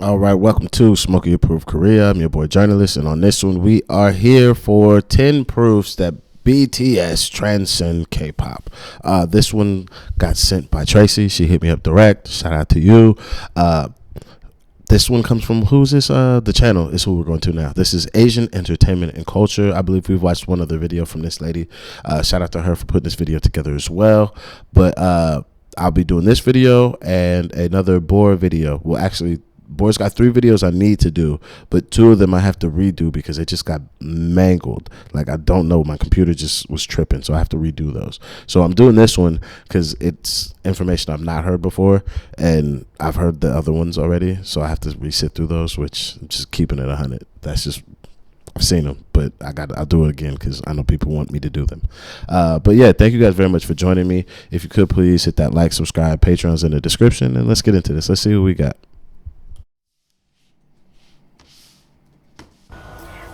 All right, welcome to Smokey Approved Korea. I'm your boy Jurnalist, and on this one, we are here for 10 proofs that BTS transcend K-pop. This one got sent by Tracy. She hit me up direct. Shout out to you. This one comes from, who's this? The channel is who we're going to now. This is Asian Entertainment and Culture. I believe we've watched one other video from this lady. Shout out to her for putting this video together as well. But I'll be doing this video and another Boar video. Well, actually, Boar's got 3 videos I need to do, but 2 of them I have to redo because it just got mangled. Like, I don't know, my computer just was tripping, so I have to redo those. So I'm doing this one because it's information I've not heard before, and I've heard the other ones already, so I have to resit through those, which I'm just keeping it 100. That's just, I've seen them, but I'll do it again because I know people want me to do them. But yeah, thank you guys very much for joining me. If you could please hit that like, subscribe, Patreon's in the description, and let's get into this. Let's see what we got.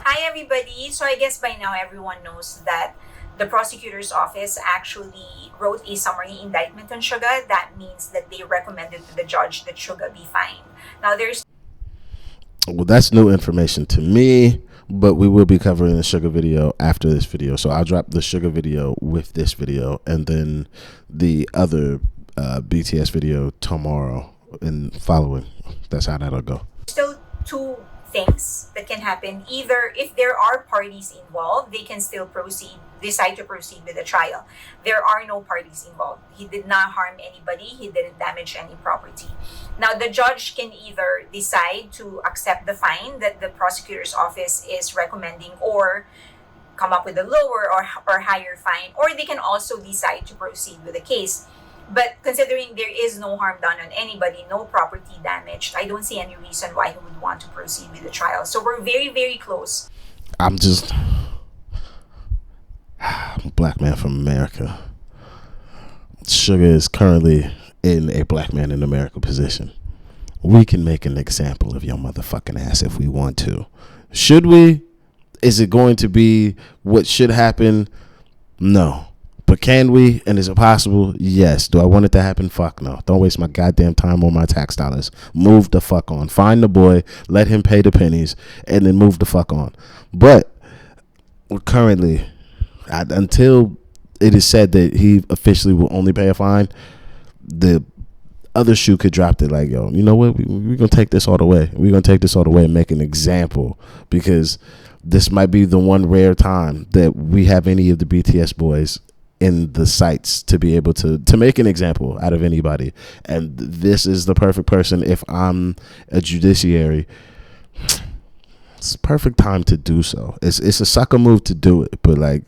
Hi everybody! So I guess by now everyone knows that the prosecutor's office actually wrote a summary indictment on Suga. That means that they recommended to the judge that Suga be fined. Now there's... Well, that's new information to me, but we will be covering the Suga video after this video. So I'll drop the Suga video with this video and then the other BTS video tomorrow and following. That's how that'll go. Still 2 things that can happen. Either if there are parties involved, they can still decide to proceed with the trial. There are no parties involved. He did not harm anybody. He didn't damage any property. Now, the judge can either decide to accept the fine that the prosecutor's office is recommending or come up with a lower or higher fine, or they can also decide to proceed with the case. But considering there is no harm done on anybody, no property damaged, I don't see any reason why he would want to proceed with the trial. So we're very, very close. I'm a black man from America. Suga is currently in a black man in America position. We can make an example of your motherfucking ass if we want to. Should we? Is it going to be what should happen? No. But can we? And is it possible? Yes. Do I want it to happen? Fuck no. Don't waste my goddamn time or my tax dollars. Move the fuck on. Find the boy, let him pay the pennies, and then move the fuck on. But currently, until it is said that he officially will only pay a fine, the other shoe could drop it. Like, yo, you know what? We're going to take this all the way. We're going to take this all the way and make an example, because this might be the one rare time that we have any of the BTS boys in the sites to be able to make an example out of anybody. And this is the perfect person. If I'm a judiciary, it's perfect time to do so. It's a sucker move to do it, but like,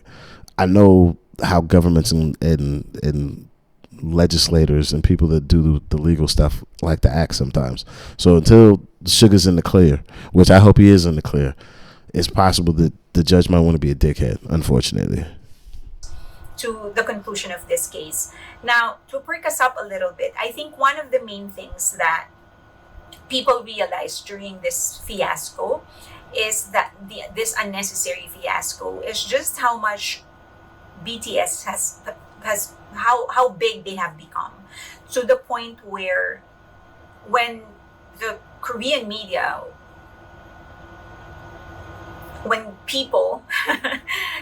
I know how governments and legislators and people that do the legal stuff like to act sometimes. So until Suga's in the clear, which I hope he is in the clear, it's possible that the judge might want to be a dickhead, unfortunately. To the conclusion of this case. Now, to perk us up a little bit, I think one of the main things that people realized during this fiasco is that this unnecessary fiasco is just how much BTS has how big they have become, to the point where when the Korean media, when people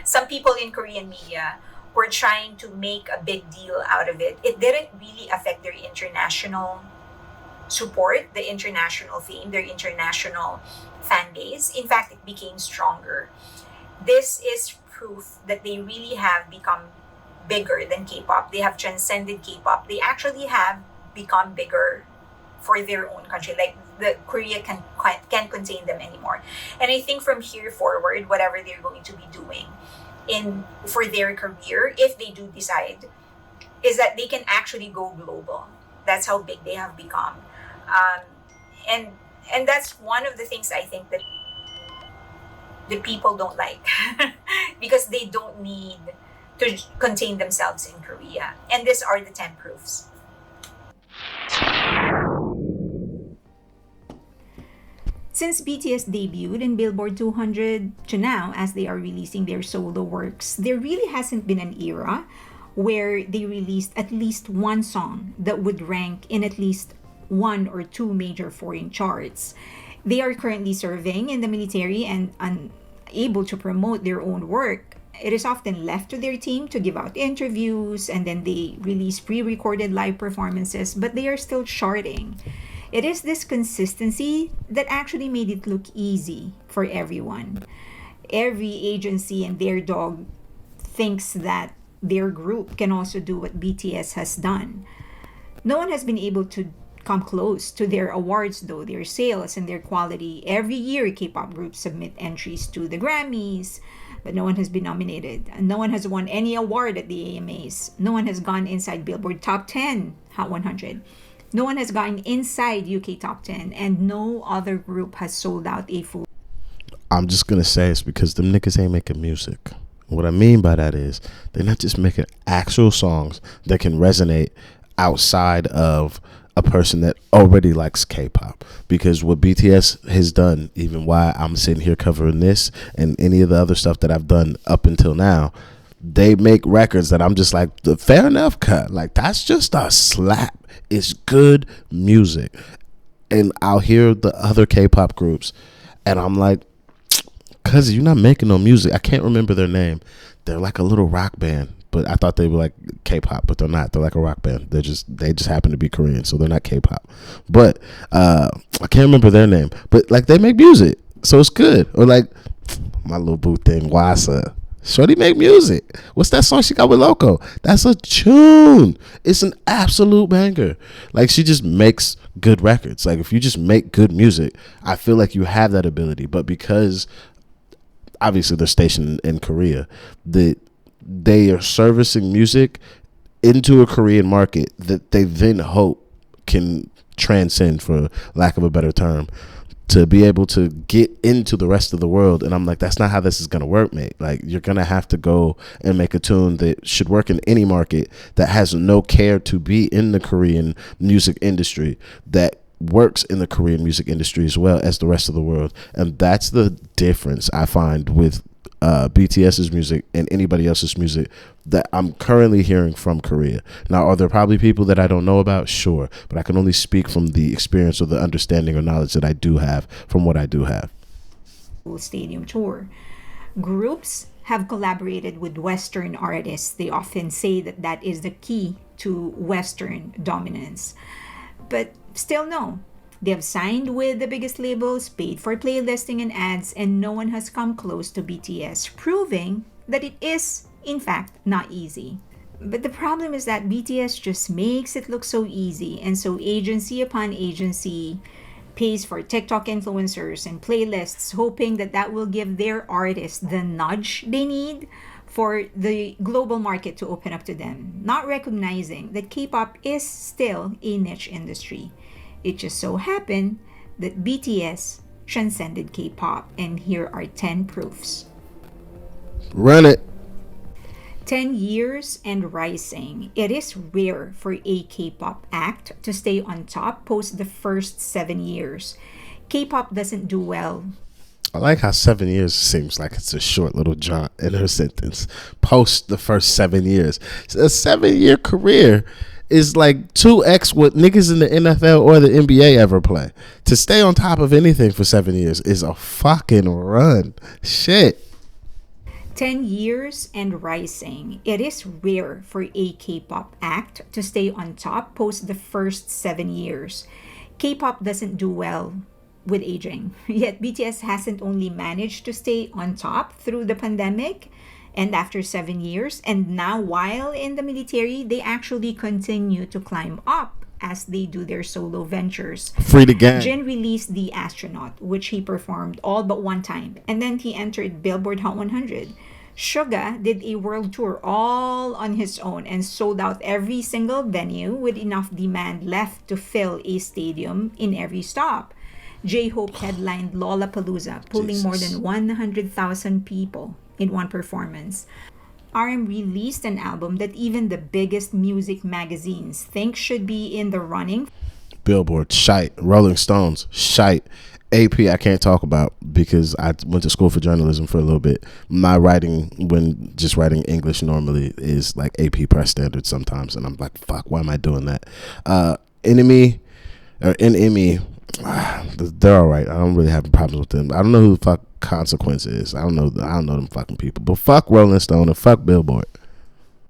some people in Korean media were trying to make a big deal out of it, it didn't really affect their international support, the international fame, their international fan base. In fact, it became stronger. This is proof that they really have become bigger than K-pop. They have transcended K-pop. They actually have become bigger for their own country. Like, the Korea can't contain them anymore. And I think from here forward, whatever they're going to be doing for their career, if they do decide, is that they can actually go global. That's how big they have become. And that's one of the things I think that the people don't like because they don't need to contain themselves in Korea. And these are the 10 proofs. Since BTS debuted in Billboard 200 to now, as they are releasing their solo works, there really hasn't been an era where they released at least one song that would rank in at least one or two major foreign charts. They are currently serving in the military and unable to promote their own work. It is often left to their team to give out interviews, and then they release pre recorded live performances, but they are still charting. It is this consistency that actually made it look easy for everyone. Every agency and their dog thinks that their group can also do what BTS has done. No one has been able to come close to their awards, though, their sales and their quality. Every year, K-pop groups submit entries to the Grammys, but no one has been nominated. And no one has won any award at the AMAs. No one has gone inside Billboard Top 10 Hot 100. No one has gone inside UK Top 10, and no other group has sold out a full. I'm just gonna say it's because them niggas ain't making music. What I mean by that is they're not just making actual songs that can resonate outside of a person that already likes K-pop. Because what BTS has done, even why I'm sitting here covering this and any of the other stuff that I've done up until now, they make records that I'm just like, fair enough cut. Like, that's just a slap. It's good music. And I'll hear the other K-pop groups and I'm like, cuz you're not making no music. I can't remember their name. They're like a little rock band, but I thought they were like K-pop, but they're not. They're like a rock band. They just happen to be Korean, so they're not K-pop. But I can't remember their name. But like they make music, so it's good. Or like my little boo thing, Wasa. Shorty make music. What's that song she got with Loco? That's a tune. It's an absolute banger. Like, she just makes good records. Like, if you just make good music, I feel like you have that ability. But because obviously they're stationed in Korea, they are servicing music into a Korean market that they then hope can transcend, for lack of a better term, to be able to get into the rest of the world. And I'm like, that's not how this is going to work, mate. Like, you're going to have to go and make a tune that should work in any market that has no care to be in the Korean music industry, that works in the Korean music industry as well as the rest of the world. And that's the difference I find with BTS's music and anybody else's music that I'm currently hearing from Korea. Now, are there probably people that I don't know about? Sure. But I can only speak from the experience or the understanding or knowledge that I do have from what I do have. Stadium tour. Groups have collaborated with Western artists. They often say that that is the key to Western dominance. But still, no. They have signed with the biggest labels, paid for playlisting and ads, and no one has come close to BTS, proving that it is, in fact, not easy. But the problem is that BTS just makes it look so easy, and so agency upon agency pays for TikTok influencers and playlists, hoping that that will give their artists the nudge they need for the global market to open up to them, not recognizing that K-pop is still a niche industry. It just so happened that BTS transcended K-pop, and here are 10 proofs. Run it. 10 years and rising. It is rare for a K-pop act to stay on top post the first 7 years. K-pop doesn't do well. I like how 7 years seems like it's a short little jaunt in her sentence. Post the first 7 years. A 7-year career is like 2x what niggas in the NFL or the NBA ever play. To stay on top of anything for 7 years is a fucking run. Shit. 10 years and rising. It is rare for a K-pop act to stay on top post the first 7 years. K-pop doesn't do well with aging. Yet BTS hasn't only managed to stay on top through the pandemic and after 7 years, and now while in the military, they actually continue to climb up as they do their solo ventures. Free the gang. Jin released The Astronaut, which he performed all but one time, and then he entered Billboard Hot 100. Suga did a world tour all on his own and sold out every single venue with enough demand left to fill a stadium in every stop. J-Hope headlined Lollapalooza, pulling more than 100,000 people in one performance. RM released an album that even the biggest music magazines think should be in the running. Billboard, shite. Rolling Stones, shite. AP, I can't talk about because I went to school for journalism for a little bit. My writing, when just writing English normally, is like AP press standards sometimes. And I'm like, fuck, why am I doing that? Enemy, or NME. They're all right. I don't really have problems with them. I don't know who the fuck Consequence is. I don't know them fucking people. But fuck Rolling Stone and fuck Billboard.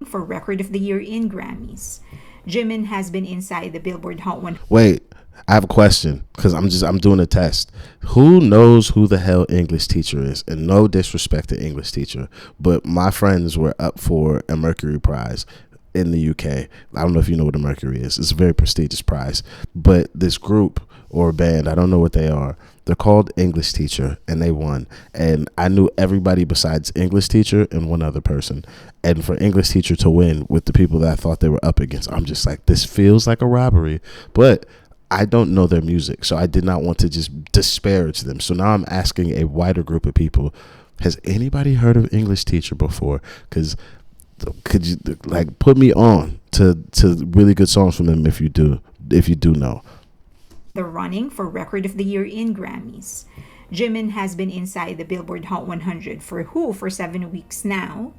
For Record of the Year in Grammys. Jimin has been inside the Billboard Hot 100. Wait, I have a question because I'm doing a test. Who knows who the hell English teacher is? And no disrespect to English teacher, but my friends were up for a Mercury Prize in the UK. I don't know if you know what a Mercury is. It's a very prestigious prize. But this group or band, I don't know what they are. They're called English Teacher, and they won. And I knew everybody besides English Teacher and one other person. And for English Teacher to win with the people that I thought they were up against, I'm just like, this feels like a robbery. But I don't know their music, so I did not want to just disparage them. So now I'm asking a wider group of people, has anybody heard of English Teacher before? Because could you like put me on to really good songs from them if you do know. The running for Record of the Year in Grammys. Jimin has been inside the Billboard Hot 100 for 7 weeks now,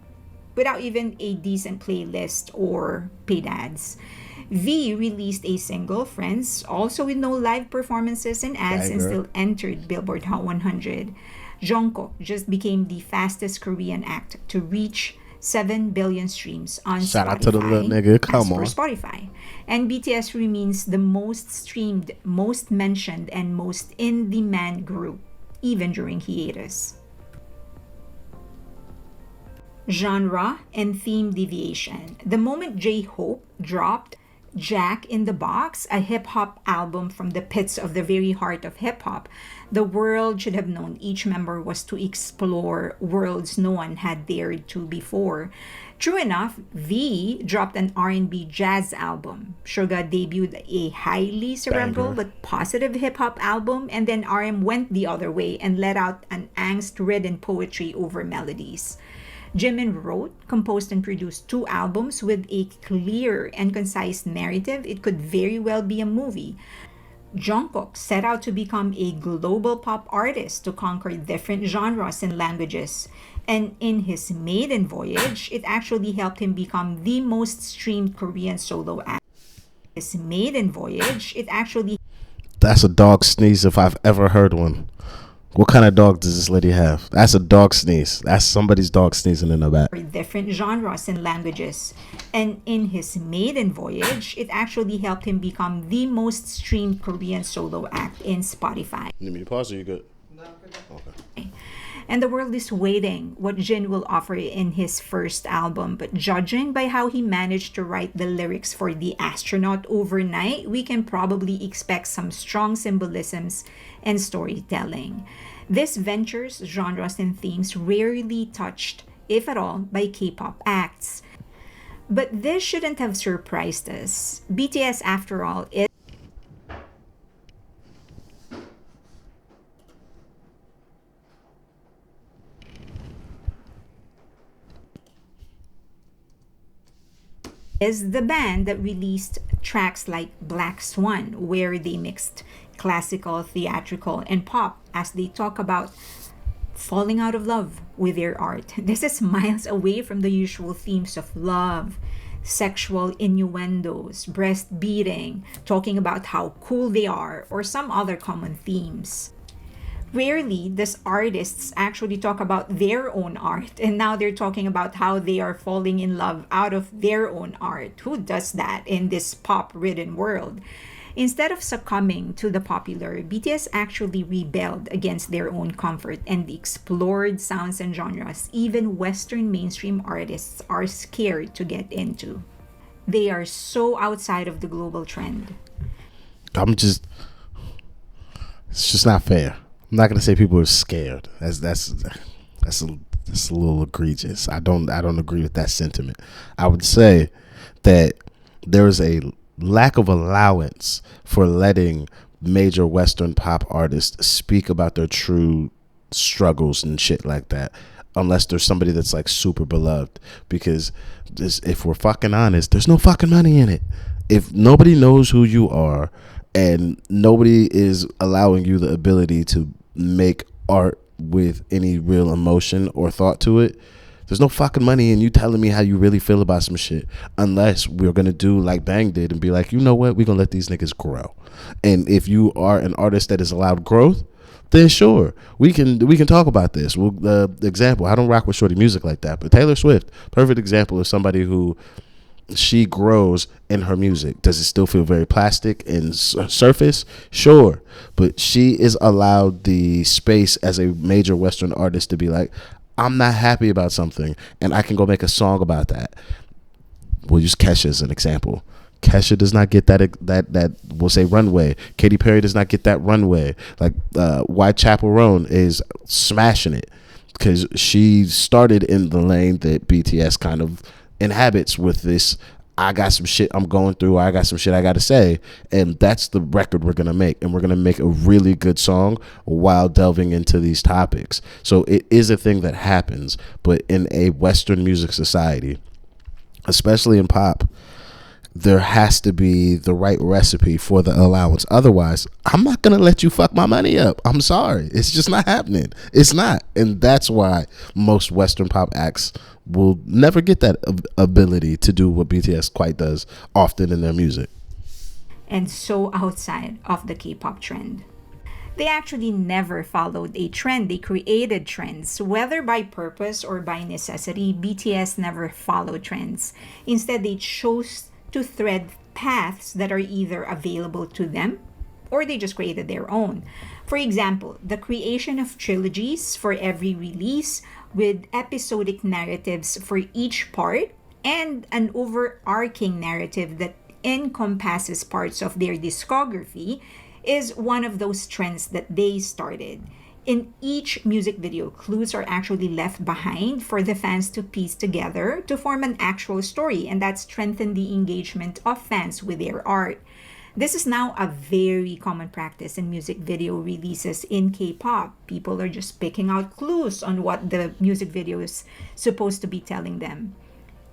without even a decent playlist or paid ads. V released a single, Friends, also with no live performances and ads, and still entered Billboard Hot 100. Jungkook just became the fastest Korean act to reach 7 billion streams on Spotify. Shout out to the little nigga. Come on. For Spotify. And BTS remains the most streamed, most mentioned, and most in-demand group, even during hiatus. Genre and theme deviation. The moment J-Hope dropped Jack in the Box, a hip-hop album from the pits of the very heart of hip-hop, the world should have known each member was to explore worlds no one had dared to before. True enough, V dropped an R&B jazz album. Suga debuted a highly cerebral but positive hip-hop album, and then RM went the other way and let out an angst-ridden poetry over melodies. Jimin wrote, composed, and produced 2 albums with a clear and concise narrative. It could very well be a movie. Jungkook set out to become a global pop artist to conquer different genres and languages. And in his maiden voyage, it actually helped him become the most streamed Korean solo act. His maiden voyage, it actually... That's a dog sneeze if I've ever heard one. What kind of dog does this lady have? That's a dog sneeze. That's somebody's dog sneezing in the back. Different genres and languages. And in his maiden voyage, it actually helped him become the most streamed Korean solo act in Spotify. You need me to pause or you good? No, good. Okay. And the world is waiting what Jin will offer in his first album. But judging by how he managed to write the lyrics for The Astronaut overnight, we can probably expect some strong symbolisms and storytelling. This venture's genres and themes rarely touched, if at all, by K-pop acts. But this shouldn't have surprised us. BTS, after all, is the band that released tracks like Black Swan, where they mixed classical, theatrical, and pop as they talk about falling out of love with their art. This is miles away from the usual themes of love, sexual innuendos, breast beating, talking about how cool they are, or some other common themes. Rarely does artists actually talk about their own art, and now they're talking about how they are falling in love out of their own art. Who does that in this pop-ridden world? Instead of succumbing to the popular, BTS actually rebelled against their own comfort and explored sounds and genres even Western mainstream artists are scared to get into. They are so outside of the global trend. It's just not fair. I'm not gonna say people are scared. That's a little egregious. I don't agree with that sentiment. I would say that there is a lack of allowance for letting major Western pop artists speak about their true struggles and shit like that, unless there's somebody that's like super beloved. Because if we're fucking honest, there's no fucking money in it. If nobody knows who you are and nobody is allowing you the ability to make art with any real emotion or thought to it, There's no fucking money in you telling me how you really feel about some shit, unless we're gonna do like Bang did and be like, you know what, we're gonna let these niggas grow. And if you are an artist that is allowed growth, then sure, we can talk about this. Well, example, I don't rock with shorty music like that, but Taylor Swift, perfect example of somebody who, she grows in her music. Does it still feel very plastic and surface? Sure. But she is allowed the space as a major Western artist to be like, I'm not happy about something, and I can go make a song about that. We'll use Kesha as an example. Kesha does not get that we'll say runway. Katy Perry does not get that runway. Like Whitechapel Roan is smashing it because she started in the lane that BTS kind of inhabits with this. I got some shit I'm going through. I got some shit I got to say, and that's the record we're gonna make, and we're gonna make a really good song while delving into these topics. So it is a thing that happens, but in a Western music society, especially in pop, there has to be the right recipe for the allowance. Otherwise, I'm not going to let you fuck my money up. I'm sorry. It's just not happening. It's not. And that's why most Western pop acts will never get that ability to do what BTS quite does often in their music. And so outside of the K-pop trend. They actually never followed a trend. They created trends. Whether by purpose or by necessity, BTS never followed trends. Instead, they chose to thread paths that are either available to them or they just created their own. For example, the creation of trilogies for every release with episodic narratives for each part and an overarching narrative that encompasses parts of their discography is one of those trends that they started. In each music video, clues are actually left behind for the fans to piece together to form an actual story, and that strengthens the engagement of fans with their art. This is now a very common practice in music video releases in K-pop. People are just picking out clues on what the music video is supposed to be telling them.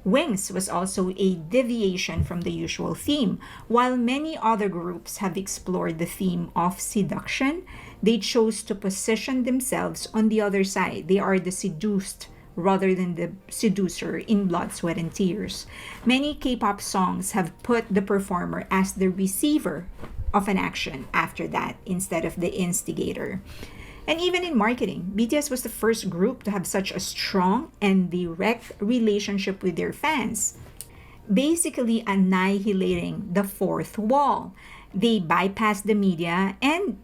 Wings was also a deviation from the usual theme. While many other groups have explored the theme of seduction, they chose to position themselves on the other side. They are the seduced rather than the seducer in Blood, Sweat, and Tears. Many K-pop songs have put the performer as the receiver of an action after that instead of the instigator. And even in marketing, BTS was the first group to have such a strong and direct relationship with their fans, basically annihilating the fourth wall. They bypassed the media and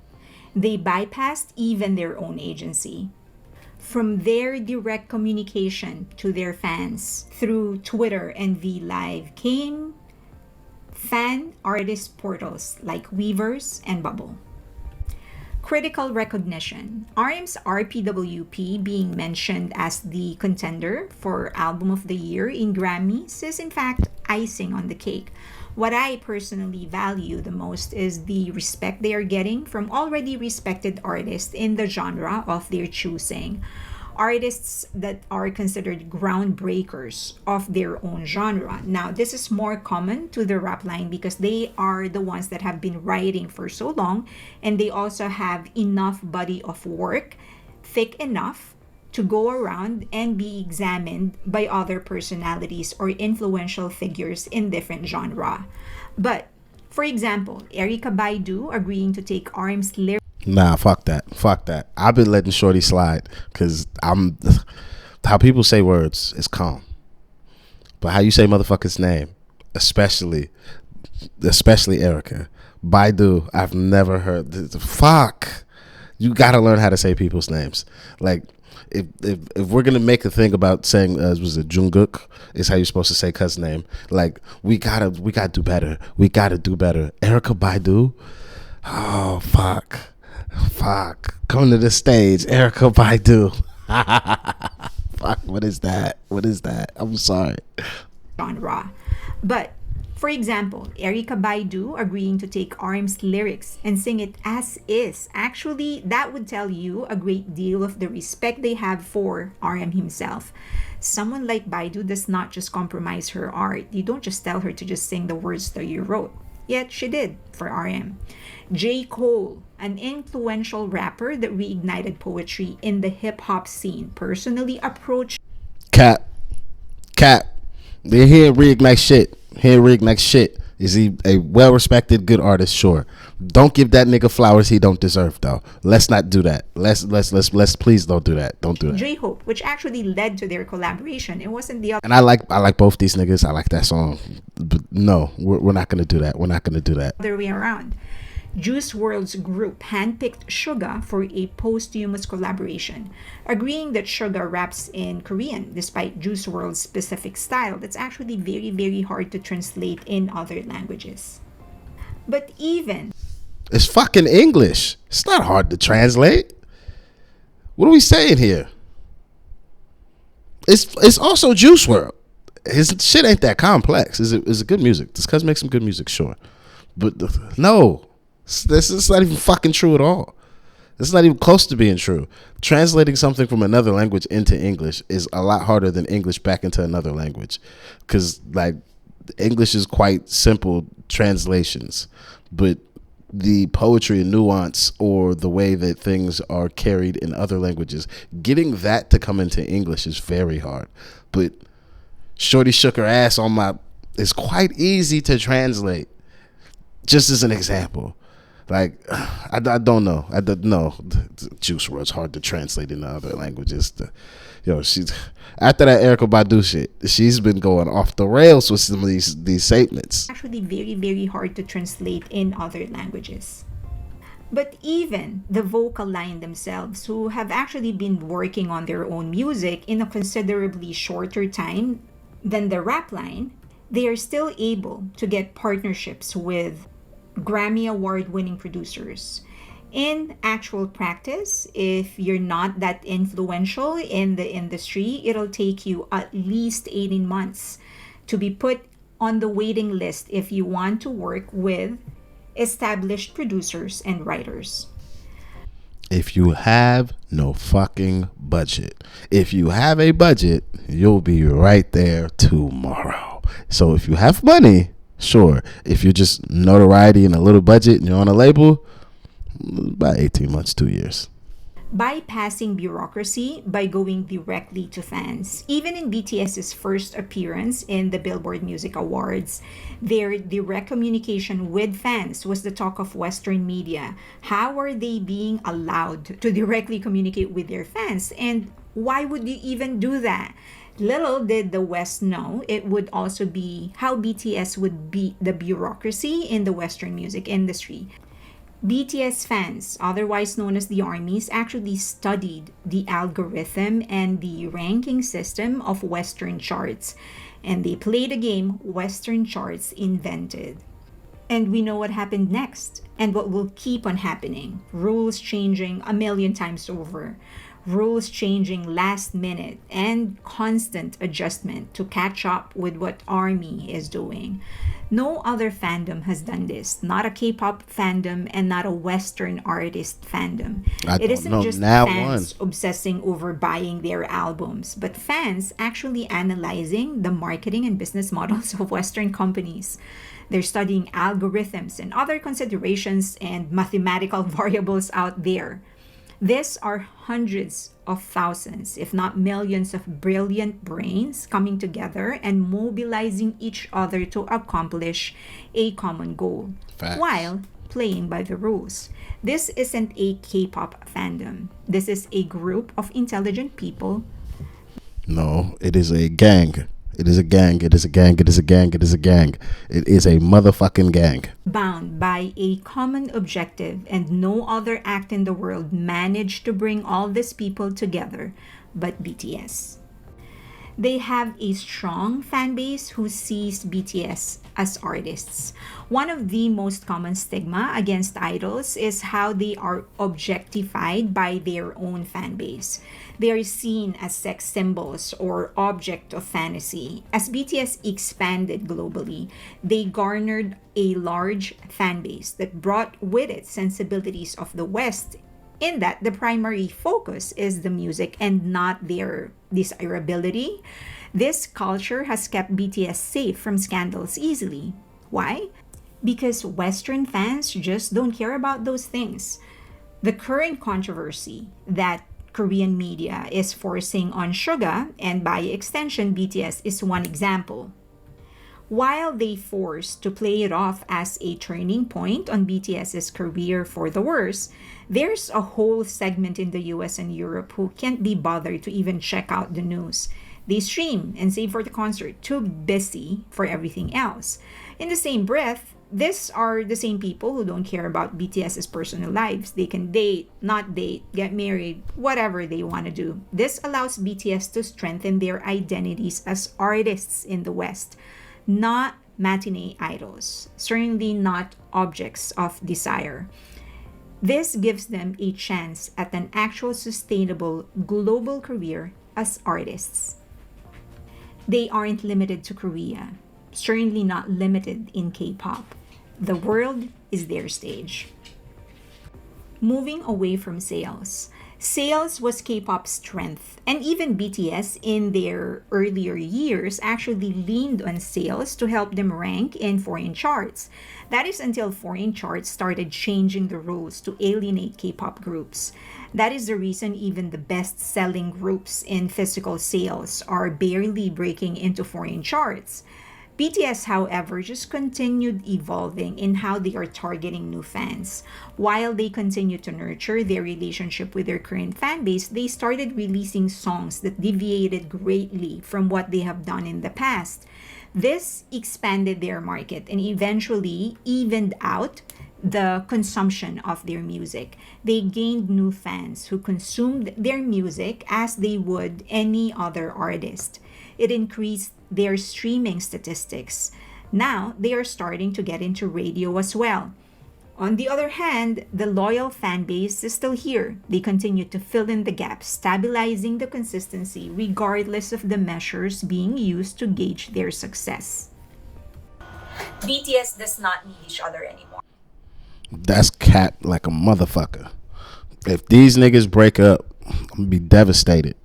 they bypassed even their own agency. From their direct communication to their fans through Twitter and V Live came fan artist portals like Weverse and Bubble. Critical recognition. RM's RPWP being mentioned as the contender for Album of the Year in Grammys is in fact icing on the cake. What I personally value the most is the respect they are getting from already respected artists in the genre of their choosing. Artists that are considered groundbreakers of their own genre. Now, this is more common to the rap line because they are the ones that have been writing for so long and they also have enough body of work, thick enough to go around and be examined by other personalities or influential figures in different genre. But, for example, Erykah Baidu agreeing to take RM's lyrics. Nah, fuck that. Fuck that. I've been letting Shorty slide because how people say words is calm. But how you say motherfucker's name, especially Erykah Baidu, I've never heard this. Fuck. You gotta learn how to say people's names. Like, if we're gonna make a thing about saying was it Jungkook is how you're supposed to say cuz name, like we gotta do better. We gotta do better. Erykah Baidu. Oh fuck. Come to the stage, Erykah Baidu. Fuck, what is that? I'm sorry. Genre. But, for example, Erykah Baidu agreeing to take RM's lyrics and sing it as is. Actually, that would tell you a great deal of the respect they have for RM himself. Someone like Baidu does not just compromise her art. You don't just tell her to just sing the words that you wrote. Yet she did for RM. J. Cole, an influential rapper that reignited poetry in the hip-hop scene, personally approached Cap. Cap. They're here reignite shit. Here reignite shit. Is he a well-respected, good artist? Sure. Don't give that nigga flowers he don't deserve, though. Let's not do that. Let's please don't do that. Don't do that. J-Hope, which actually led to their collaboration. It wasn't the other. And I like both these niggas. I like that song. But no, we're not gonna do that. We're not gonna do that. Other way around. Juice WRLD's group handpicked Suga for a posthumous collaboration, agreeing that Suga raps in Korean despite Juice WRLD's specific style that's actually very, very hard to translate in other languages. But even It's fucking English. It's not hard to translate. What are we saying here? It's also Juice WRLD. His shit ain't that complex. Is it good music? This cuz makes some good music, sure. But no. This is not even fucking true at all. It's not even close to being true. Translating something from another language into English is a lot harder than English back into another language. Because, like, English is quite simple translations. But the poetry and nuance or the way that things are carried in other languages, getting that to come into English is very hard. But Shorty shook her ass on my... It's quite easy to translate. Just as an example. Like, I don't know. I don't know. Juice WRLD's hard to translate into other languages. She's after that Erykah Badu shit, she's been going off the rails with some of these statements. Actually, very, very hard to translate in other languages. But even the vocal line themselves, who have actually been working on their own music in a considerably shorter time than the rap line, they are still able to get partnerships with Grammy Award-winning producers. In actual practice, if you're not that influential in the industry, it'll take you at least 18 months to be put on the waiting list if you want to work with established producers and writers. If you have no fucking budget. If you have a budget, you'll be right there tomorrow. So if you have money, sure. If you're just notoriety and a little budget and you're on a label, about 18 months, 2 years. Bypassing bureaucracy by going directly to fans. Even in BTS's first appearance in the Billboard Music Awards, their direct communication with fans was the talk of Western media. How are they being allowed to directly communicate with their fans? And why would you even do that? Little did the West know it would also be how BTS would beat the bureaucracy in the Western music industry. BTS fans, otherwise known as the ARMYs, actually studied the algorithm and the ranking system of Western charts, and they played a game Western charts invented. And we know what happened next, and what will keep on happening. Rules changing a million times over. Rules changing last minute and constant adjustment to catch up with what ARMY is doing. No other fandom has done this. Not a K-pop fandom and not a Western artist fandom. It isn't just fans obsessing over buying their albums, but fans actually analyzing the marketing and business models of Western companies. They're studying algorithms and other considerations and mathematical variables out there. These are hundreds of thousands, if not millions, of brilliant brains coming together and mobilizing each other to accomplish a common goal. Facts. While playing by the rules. This isn't a K-pop fandom. This is a group of intelligent people. No, it is a gang. It is a gang. It is a gang. It is a gang. It is a gang. It is a motherfucking gang. Bound by a common objective, and no other act in the world managed to bring all these people together but BTS. They have a strong fan base who sees BTS as artists. One of the most common stigma against idols is how they are objectified by their own fan base. They are seen as sex symbols or object of fantasy. As BTS expanded globally, they garnered a large fan base that brought with it sensibilities of the West, in that the primary focus is the music and not their desirability. This culture has kept BTS safe from scandals easily. Why? Because Western fans just don't care about those things. The current controversy that Korean media is forcing on Suga, and by extension, BTS is one example. While they forced to play it off as a turning point on BTS's career for the worse, there's a whole segment in the US and Europe who can't be bothered to even check out the news. They stream and save for the concert, too busy for everything else. In the same breath, these are the same people who don't care about BTS's personal lives. They can date, not date, get married, whatever they want to do. This allows BTS to strengthen their identities as artists in the West, not matinee idols, certainly not objects of desire. This gives them a chance at an actual sustainable global career as artists. They aren't limited to Korea, certainly not limited in K pop. The world is their stage. Moving away from sales. Sales was K-pop's strength, and even BTS in their earlier years actually leaned on sales to help them rank in foreign charts. That is until foreign charts started changing the rules to alienate K-pop groups. That is the reason even the best-selling groups in physical sales are barely breaking into foreign charts. BTS, however, just continued evolving in how they are targeting new fans. While they continued to nurture their relationship with their current fan base, they started releasing songs that deviated greatly from what they have done in the past. This expanded their market and eventually evened out the consumption of their music. They gained new fans who consumed their music as they would any other artist. It increased their streaming statistics. Now they are starting to get into radio as well. On the other hand, the loyal fan base is still here. They continue to fill in the gaps, stabilizing the consistency regardless of the measures being used to gauge their success. BTS does not need each other anymore. That's cap like a motherfucker. If these niggas break up, I'm gonna be devastated.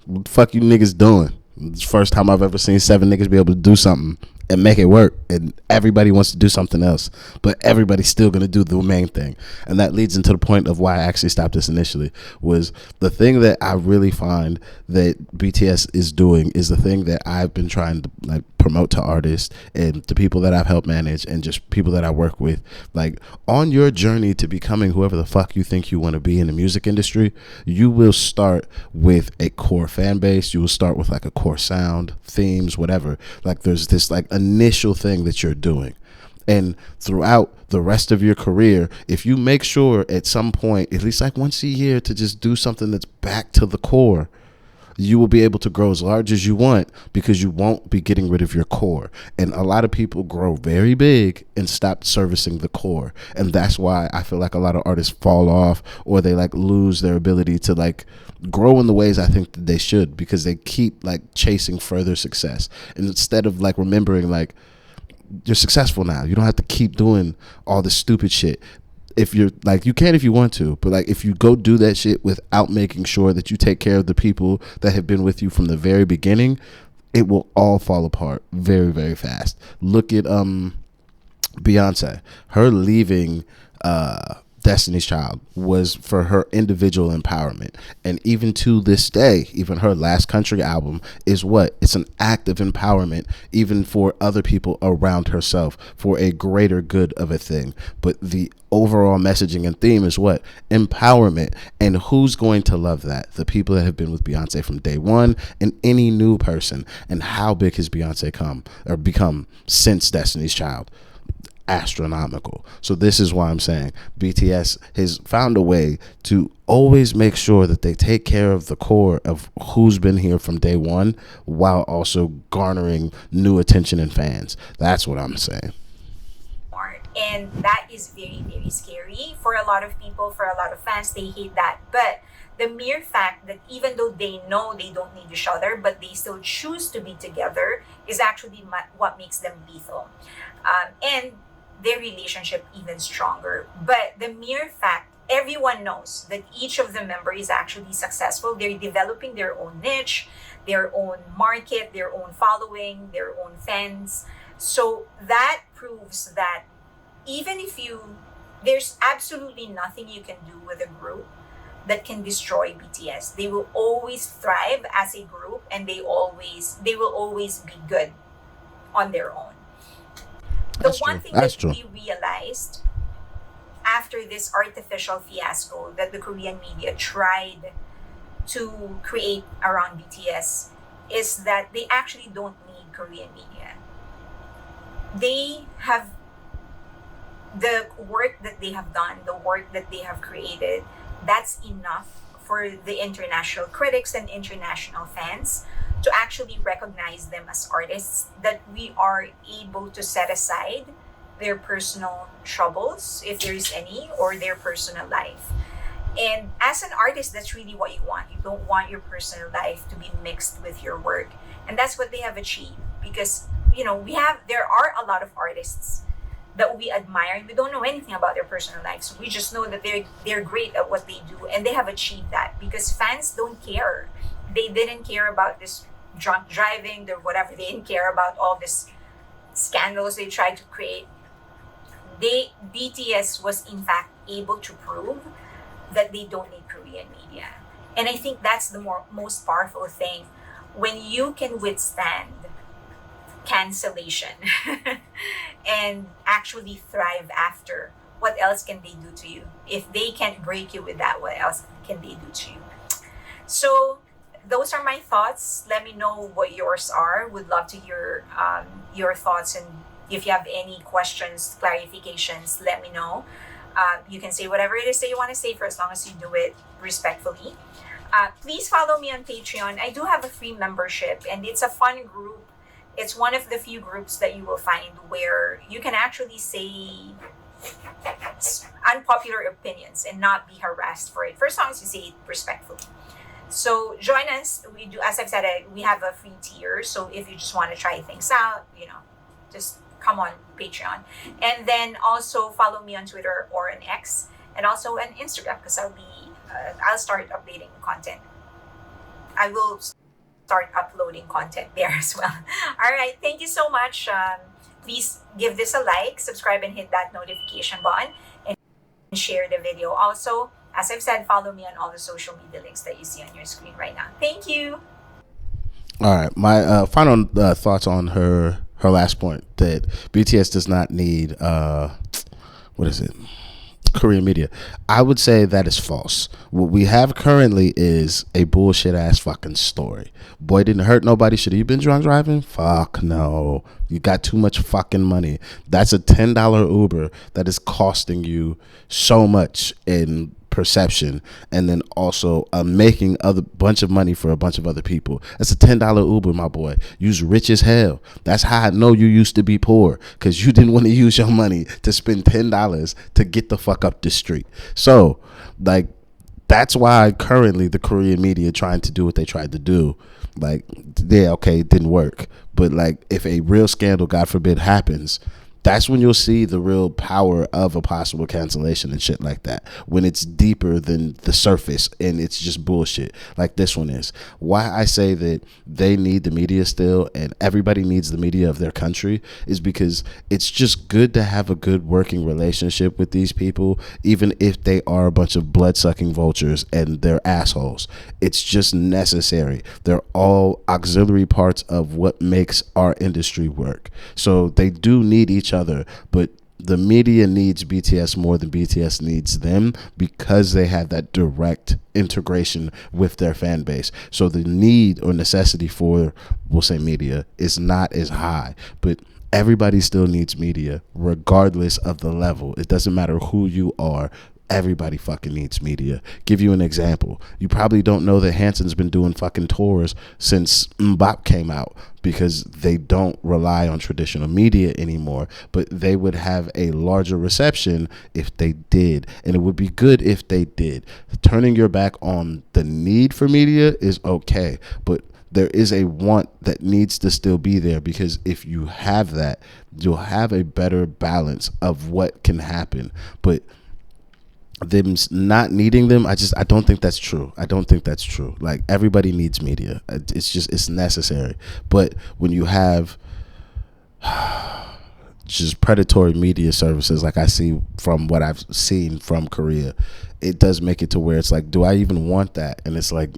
What the fuck you niggas doing? It's the first time I've ever seen 7 niggas be able to do something and make it work, and everybody wants to do something else, but everybody's still going to do the main thing. And that leads into the point of why I actually stopped this initially, was the thing that I really find that BTS is doing is the thing that I've been trying to like promote to artists and to people that I've helped manage and just people that I work with. Like, on your journey to becoming whoever the fuck you think you want to be in the music industry, you will start with a core fan base. You will start with like a core sound, themes, whatever. Like, there's this like initial thing that you're doing. And throughout the rest of your career, if you make sure at some point, at least like once a year, to just do something that's back to the core, you will be able to grow as large as you want because you won't be getting rid of your core. And a lot of people grow very big and stop servicing the core. And that's why I feel like a lot of artists fall off, or they like lose their ability to like grow in the ways I think that they should, because they keep like chasing further success. And instead of like remembering like, you're successful now, you don't have to keep doing all this stupid shit. If you're like, you can if you want to, but like if you go do that shit without making sure that you take care of the people that have been with you from the very beginning, it will all fall apart very, very fast. Look at Beyonce. Her leaving Destiny's Child was for her individual empowerment. And even to this day, even her last country album is what? It's an act of empowerment, even for other people around herself, for a greater good of a thing. But the overall messaging and theme is what? Empowerment. And who's going to love that? The people that have been with Beyonce from day one, and any new person. And how big has Beyonce become since Destiny's Child? Astronomical. So this is why I'm saying BTS has found a way to always make sure that they take care of the core of who's been here from day one, while also garnering new attention and fans. That's what I'm saying. And that is very, very scary for a lot of people, for a lot of fans. They hate that. But the mere fact that even though they know they don't need each other, but they still choose to be together, is actually what makes them lethal. And their relationship even stronger. But the mere fact, everyone knows that each of the members is actually successful. They're developing their own niche, their own market, their own following, their own fans. So that proves that even if there's absolutely nothing you can do with a group that can destroy BTS. They will always thrive as a group, and they will always be good on their own. The That's one true. thing That's that true. we realized after this artificial fiasco that the Korean media tried to create around BTS is that they actually don't need Korean media. They have the work that they have done, the work that they have created, that's enough for the international critics and international fans to actually recognize them as artists, that we are able to set aside their personal troubles, if there is any, or their personal life. And as an artist, that's really what you want. You don't want your personal life to be mixed with your work. And that's what they have achieved. Because, there are a lot of artists that we admire and we don't know anything about their personal lives. We just know that they're great at what they do, and they have achieved that because fans don't care. They didn't care about this drunk driving, or whatever. They didn't care about all this scandals they tried to create. BTS was in fact able to prove that they don't need Korean media. And I think that's the most powerful thing, when you can withstand cancellation and actually thrive after. What else can they do to you? If they can't break you with that, what else can they do to you? So those are my thoughts. Let me know what yours are. Would love to hear your thoughts, and if you have any questions, clarifications, let me know. You can say whatever it is that you want to say, for as long as you do it respectfully. Please follow me on Patreon. I do have a free membership, and it's a fun group. It's one of the few groups that you will find where you can actually say unpopular opinions and not be harassed for it, for as long as you say it respectfully. So join us. We do, as I've said, we have a free tier. So if you just want to try things out, just come on Patreon. And then also follow me on Twitter or on X, and also on Instagram, because I'll start updating content. I will start uploading content there as well. All right, thank you so much. Please give this a like, subscribe, and hit that notification button, and share the video. Also, as I've said, follow me on all the social media links that you see on your screen right now. Thank you. All right, my final thoughts on her last point, that BTS does not need what is it? Korean media. I would say that is false. What we have currently is a bullshit ass fucking story. Boy didn't hurt nobody. Should he been drunk driving? Fuck no. You got too much fucking money. That's a $10 Uber that is costing you so much in perception, and then also making other bunch of money for a bunch of other people. That's a $10 Uber, my boy. You's rich as hell. That's how I know you used to be poor, because you didn't want to use your money to spend $10 to get the fuck up the street. So like, that's why currently the Korean media trying to do what they tried to do. Like, yeah, okay, it didn't work, but like, if a real scandal, God forbid, happens, that's when you'll see the real power of a possible cancellation and shit like that, when it's deeper than the surface and it's just bullshit like this one is. Why I say that they need the media still, and everybody needs the media of their country, is because it's just good to have a good working relationship with these people, even if they are a bunch of blood-sucking vultures and they're assholes. It's just necessary. They're all auxiliary parts of what makes our industry work. So they do need each other, but the media needs BTS more than BTS needs them, because they have that direct integration with their fan base. So the need or necessity for, we'll say, media is not as high, but everybody still needs media regardless of the level. It doesn't matter who you are. Everybody fucking needs media. Give you an example. You probably don't know that Hanson's been doing fucking tours since Mbop came out, because they don't rely on traditional media anymore, but they would have a larger reception if they did, and it would be good if they did. Turning your back on the need for media is okay, but there is a want that needs to still be there, because if you have that, you'll have a better balance of what can happen. But them not needing them, I don't think that's true. I don't think that's true. Like, everybody needs media. It's necessary. But when you have just predatory media services, like I see from what I've seen from Korea, it does make it to where it's like, do I even want that? And it's like,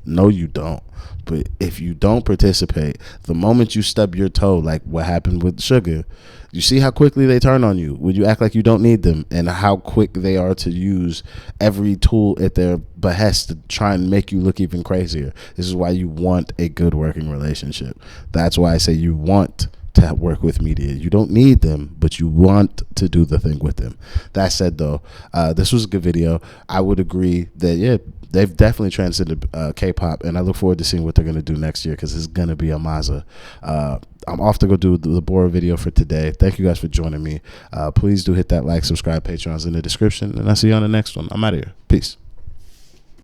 no, you don't. But if you don't participate, the moment you stub your toe, like what happened with Suga, you see how quickly they turn on you. Would you act like you don't need them, and how quick they are to use every tool at their behest to try and make you look even crazier. This is why you want a good working relationship. That's why I say you want to work with media. You don't need them, but you want to do the thing with them. That said, though, this was a good video. I would agree that, yeah, they've definitely transcended K-pop, and I look forward to seeing what they're going to do next year, because it's going to be a Maza. I'm off to go do the Bora video for today. Thank you guys for joining me. Please do hit that like, subscribe. Patreon's in the description, and I'll see you on the next one. I'm out of here. Peace.